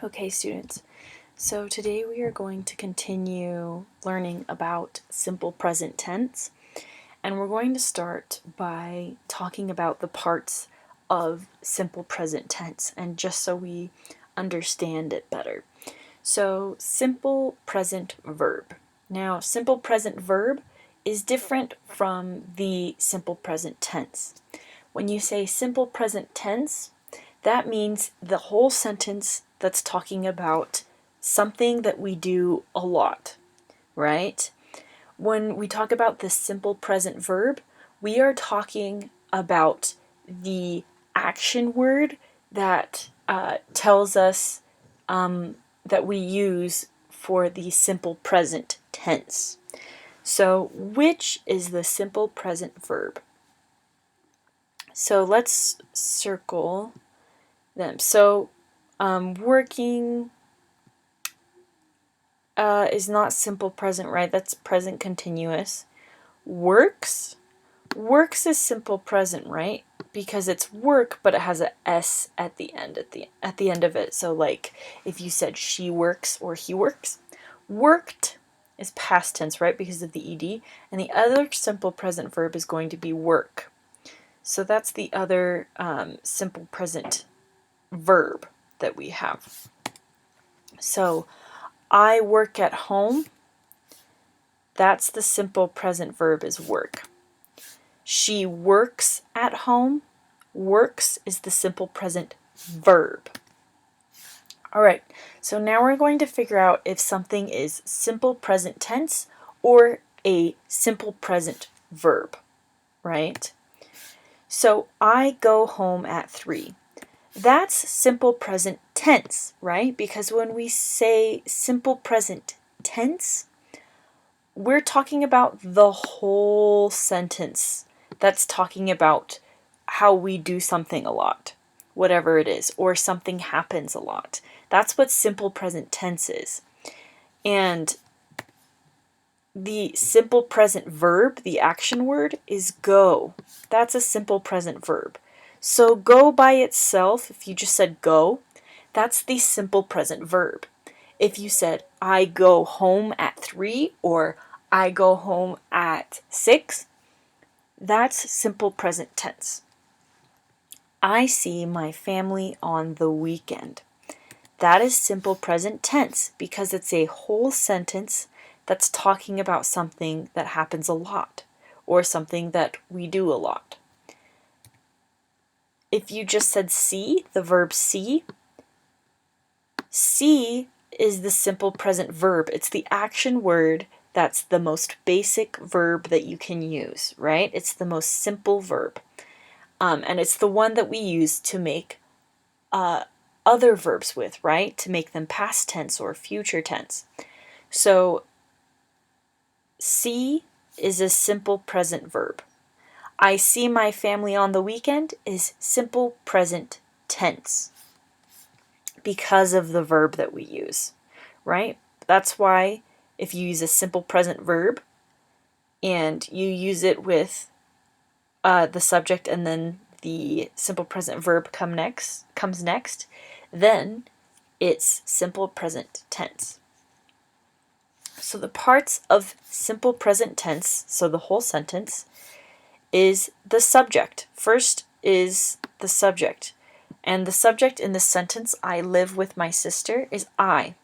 Okay, students, so today we are going to continue learning about simple present tense, and we're going to start by talking about the parts of simple present tense, and just so we understand it better. So, simple present verb. Now, simple present verb is different from the simple present tense. When you say simple present tense, that means the whole sentence that's talking about something that we do a lot, right? When we talk about the simple present verb, we are talking about the action word that tells us that we use for the simple present tense. So, which is the simple present verb? So let's circle them. So working is not simple present, right? That's present continuous. Works is simple present, right? Because it's work, but it has a s at the end of it. So like if you said she works or he works, worked is past tense, right? Because of the ed, and the other simple present verb is going to be work. So that's the other simple present verb that we have. So I work at home. That's the simple present verb is work. She works at home. Works is the simple present verb. All right, so now we're going to figure out if something is simple present tense or a simple present verb, right? So I go home at 3. That's simple present tense, right? Because when we say simple present tense, we're talking about the whole sentence. That's talking about how we do something a lot, whatever it is, or something happens a lot. That's what simple present tense is. And the simple present verb, the action word, is go. That's a simple present verb. So go by itself, if you just said go, that's the simple present verb. If you said I go home at 3 or I go home at 6, that's simple present tense. I see my family on the weekend. That is simple present tense because it's a whole sentence that's talking about something that happens a lot or something that we do a lot. If you just said see, the verb see is the simple present verb. It's the action word that's the most basic verb that you can use, right? It's the most simple verb. And it's the one that we use to make other verbs with, right? To make them past tense or future tense. So see is a simple present verb. I see my family on the weekend is simple present tense because of the verb that we use, right? That's why if you use a simple present verb and you use it with the subject and then the simple present verb comes next, then it's simple present tense. So the parts of simple present tense, so the whole sentence, is the subject. First is the subject. And the subject in the sentence, I live with my sister, is I.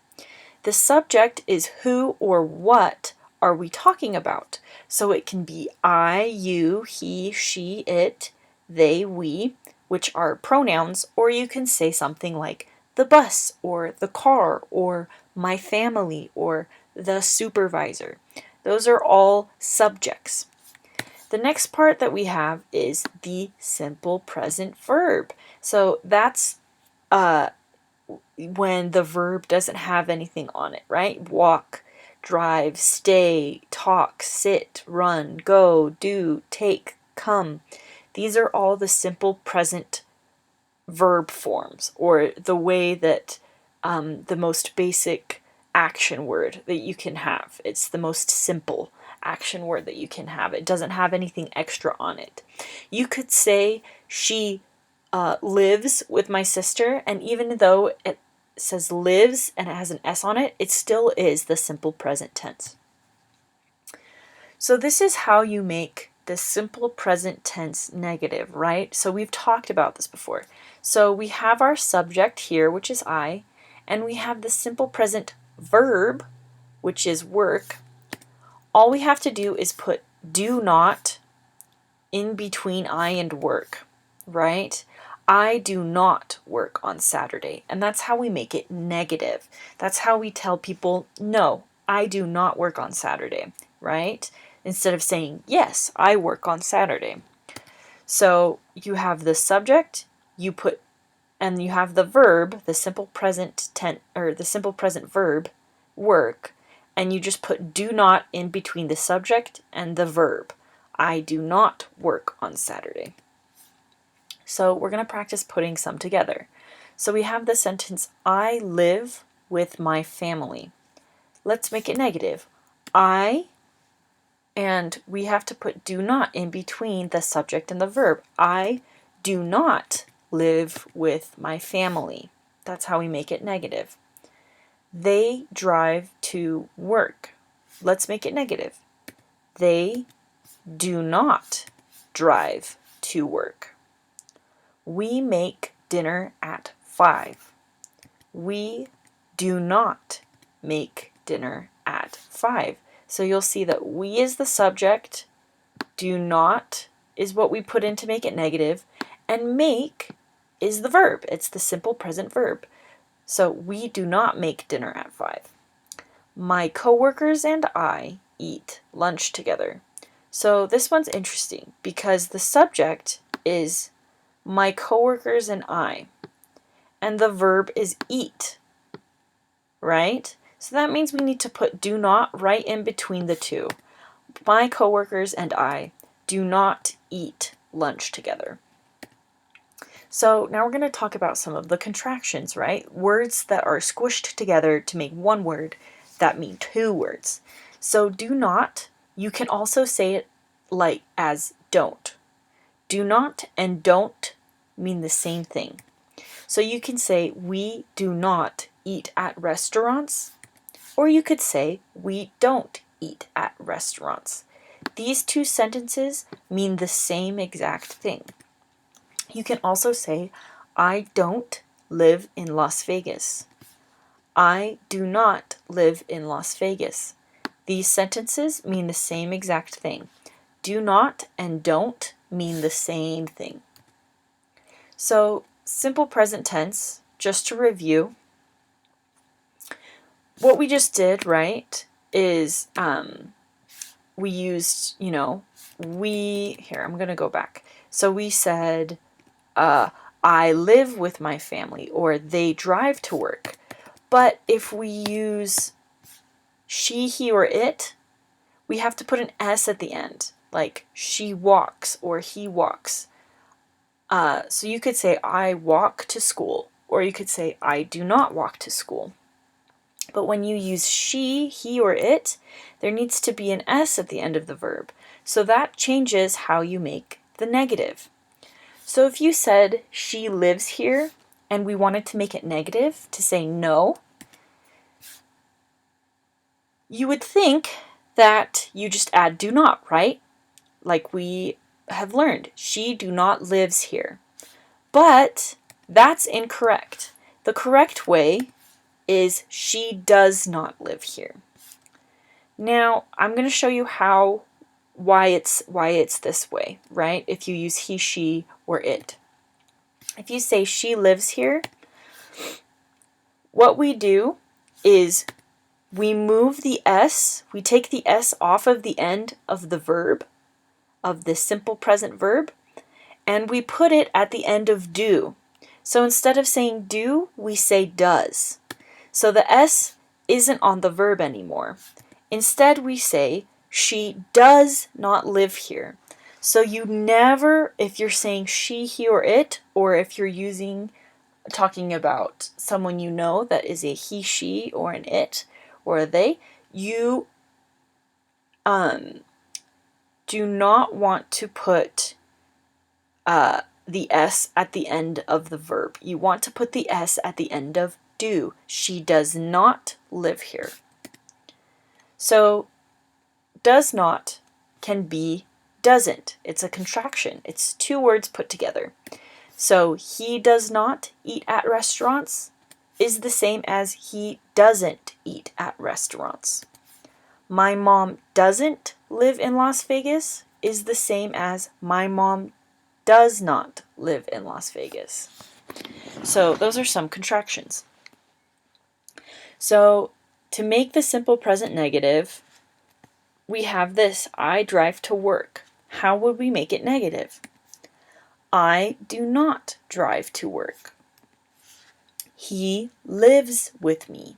The subject is who or what are we talking about. So it can be I, you, he, she, it, they, we, which are pronouns, or you can say something like the bus, or the car, or my family, or the supervisor. Those are all subjects. The next part that we have is the simple present verb. So that's when the verb doesn't have anything on it, right? Walk, drive, stay, talk, sit, run, go, do, take, come. These are all the simple present verb forms, or the way that the most basic action word that you can have. It's the most simple action word that you can have. It doesn't have anything extra on it. You could say she lives with my sister, and even though it says lives and it has an S on it, it still is the simple present tense. So this is how you make the simple present tense negative, right? So we've talked about this before. So we have our subject here, which is I, and we have the simple present verb, which is work. All we have to do is put do not in between I and work, right? I do not work on Saturday, and that's how we make it negative. That's how we tell people, no, I do not work on Saturday, right? Instead of saying, yes, I work on Saturday. So you have the subject, and you have the verb, the simple present tense, or the simple present verb, work, and you just put do not in between the subject and the verb. I do not work on Saturday. So we're going to practice putting some together. So we have the sentence, I live with my family. Let's make it negative. And we have to put do not in between the subject and the verb. I do not live with my family. That's how we make it negative. They drive to work. Let's make it negative. They do not drive to work. We make dinner at 5. We do not make dinner at 5. So you'll see that we is the subject, do not is what we put in to make it negative, and make is the verb. It's the simple present verb. So we do not make dinner at 5. My coworkers and I eat lunch together. So this one's interesting because the subject is my coworkers and I, and the verb is eat, right? So that means we need to put do not right in between the two. My coworkers and I do not eat lunch together. So now we're going to talk about some of the contractions, right? Words that are squished together to make one word that mean two words. So do not, you can also say it like as don't. Do not and don't mean the same thing. So you can say we do not eat at restaurants, or you could say we don't eat at restaurants. These two sentences mean the same exact thing. You can also say I don't live in Las Vegas. I do not live in Las Vegas. These sentences mean the same exact thing. Do not and don't mean the same thing. So, simple present tense, just to review, what we just did, right, is we used, here, I'm going to go back. So we said, I live with my family, or they drive to work. But if we use she, he, or it, we have to put an S at the end, like she walks or he walks. So you could say I walk to school, or you could say I do not walk to school. But when you use she, he, or it, there needs to be an S at the end of the verb. So that changes how you make the negative. So if you said she lives here and we wanted to make it negative, to say no, you would think that you just add do not, right? Like we have learned, she do not lives here. But that's incorrect. The correct way is she does not live here. Now, I'm going to show you why it's this way, right? If you use he, she, or it. If you say she lives here, what we do is we move the S, we take the S off of the end of the verb, of the simple present verb, and we put it at the end of do. So instead of saying do, we say does. So the S isn't on the verb anymore. Instead, we say, she does not live here. So you never, if you're saying she, he, or it, or if you're talking about someone you know that is a he, she, or an it, or a they, you do not want to put the S at the end of the verb. You want to put the S at the end of do. She does not live here. So does not can be doesn't. It's a contraction. It's two words put together. So he does not eat at restaurants is the same as he doesn't eat at restaurants. My mom doesn't live in Las Vegas is the same as my mom does not live in Las Vegas. So those are some contractions. So to make the simple present negative, we have this, I drive to work. How would we make it negative? I do not drive to work. He lives with me.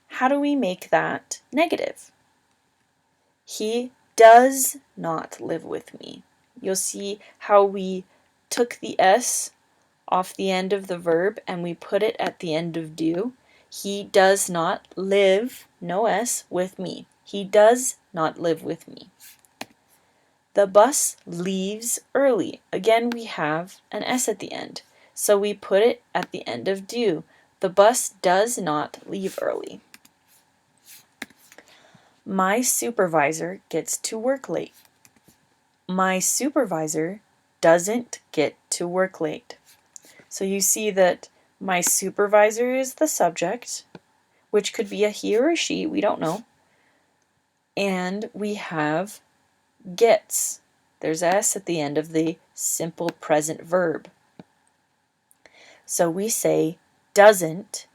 How do we make that negative? He does not live with me. You'll see how we took the S off the end of the verb and we put it at the end of do. He does not live, no S, with me. He does not live with me. The bus leaves early. Again, we have an S at the end, so we put it at the end of do. The bus does not leave early. My supervisor gets to work late. My supervisor doesn't get to work late. So you see that my supervisor is the subject, which could be a he or a she, we don't know. And we have gets. There's S at the end of the simple present verb. So we say doesn't,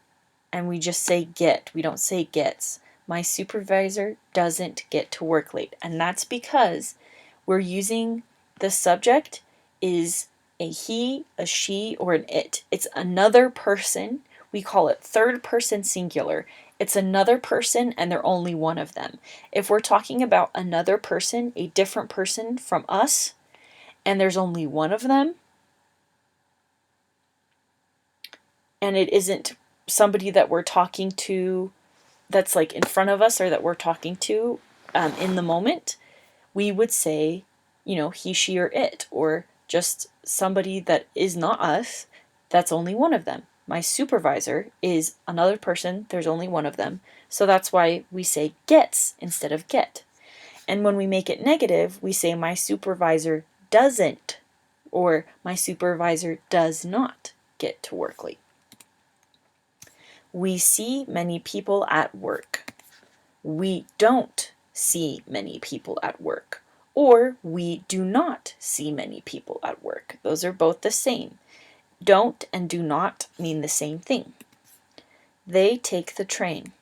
and we just say get. We don't say gets. My supervisor doesn't get to work late. And that's because we're using the subject is a he, a she, or an it. It's another person. We call it third person singular. It's another person and they're only one of them. If we're talking about another person, a different person from us, and there's only one of them, and it isn't somebody that we're talking to that's like in front of us or that we're talking to in the moment, we would say, he, she, or it, or just somebody that is not us, that's only one of them. My supervisor is another person, there's only one of them. So that's why we say gets instead of get. And when we make it negative, we say my supervisor doesn't, or my supervisor does not get to work late. We see many people at work. We don't see many people at work. Or we do not see many people at work. Those are both the same. Don't and do not mean the same thing. They take the train.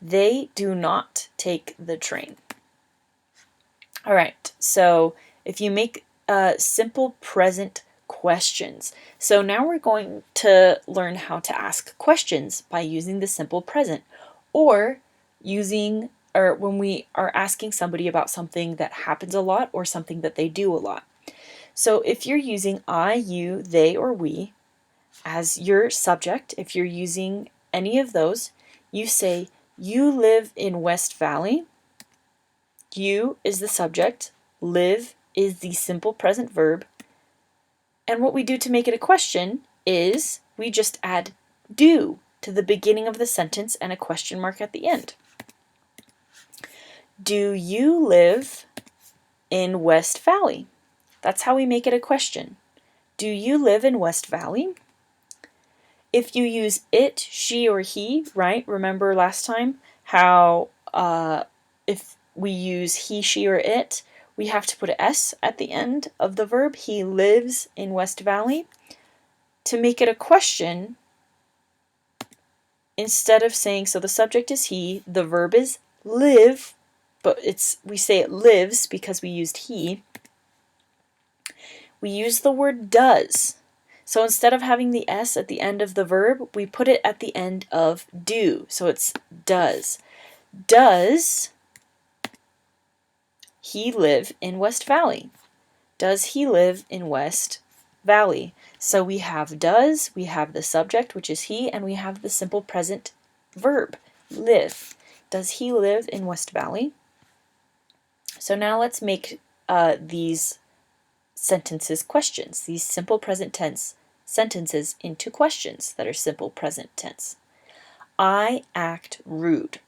They do not take the train. All right, so if you make simple present questions. So now we're going to learn how to ask questions by using the simple present, or when we are asking somebody about something that happens a lot or something that they do a lot. So if you're using I, you, they, or we as your subject, if you're using any of those, you say, you live in West Valley. You is the subject. Live is the simple present verb. And what we do to make it a question is we just add do to the beginning of the sentence and a question mark at the end. Do you live in West Valley? That's how we make it a question. Do you live in West Valley? If you use it, she, or he, right? Remember last time how if we use he, she, or it, we have to put an S at the end of the verb. He lives in West Valley. To make it a question, instead of saying, so the subject is he, the verb is live, but we say it lives because we used he. We use the word does. So instead of having the S at the end of the verb, we put it at the end of do. So it's does. Does he live in West Valley? Does he live in West Valley? So we have does, we have the subject, which is he, and we have the simple present verb, live. Does he live in West Valley? So now let's make these sentences questions, these simple present tense sentences into questions that are simple present tense. I act rude?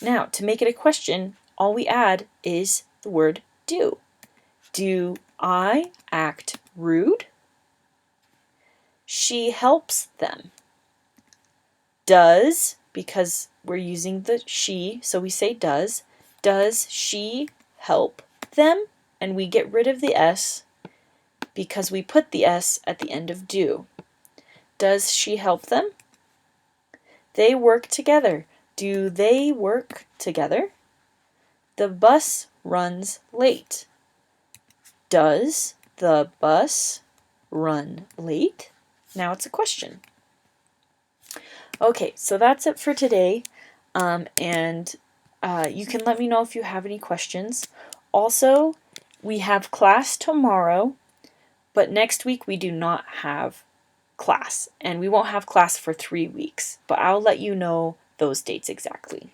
Now, to make it a question, all we add is the word do. Do I act rude? She helps them. Does, because we're using the she, so we say does she help them? And we get rid of the S because we put the S at the end of do. Does she help them? They work together. Do they work together? The bus runs late. Does the bus run late? Now it's a question. Okay, so that's it for today. And you can let me know if you have any questions. Also, we have class tomorrow, but next week we do not have class. And we won't have class for 3 weeks, but I'll let you know those dates exactly.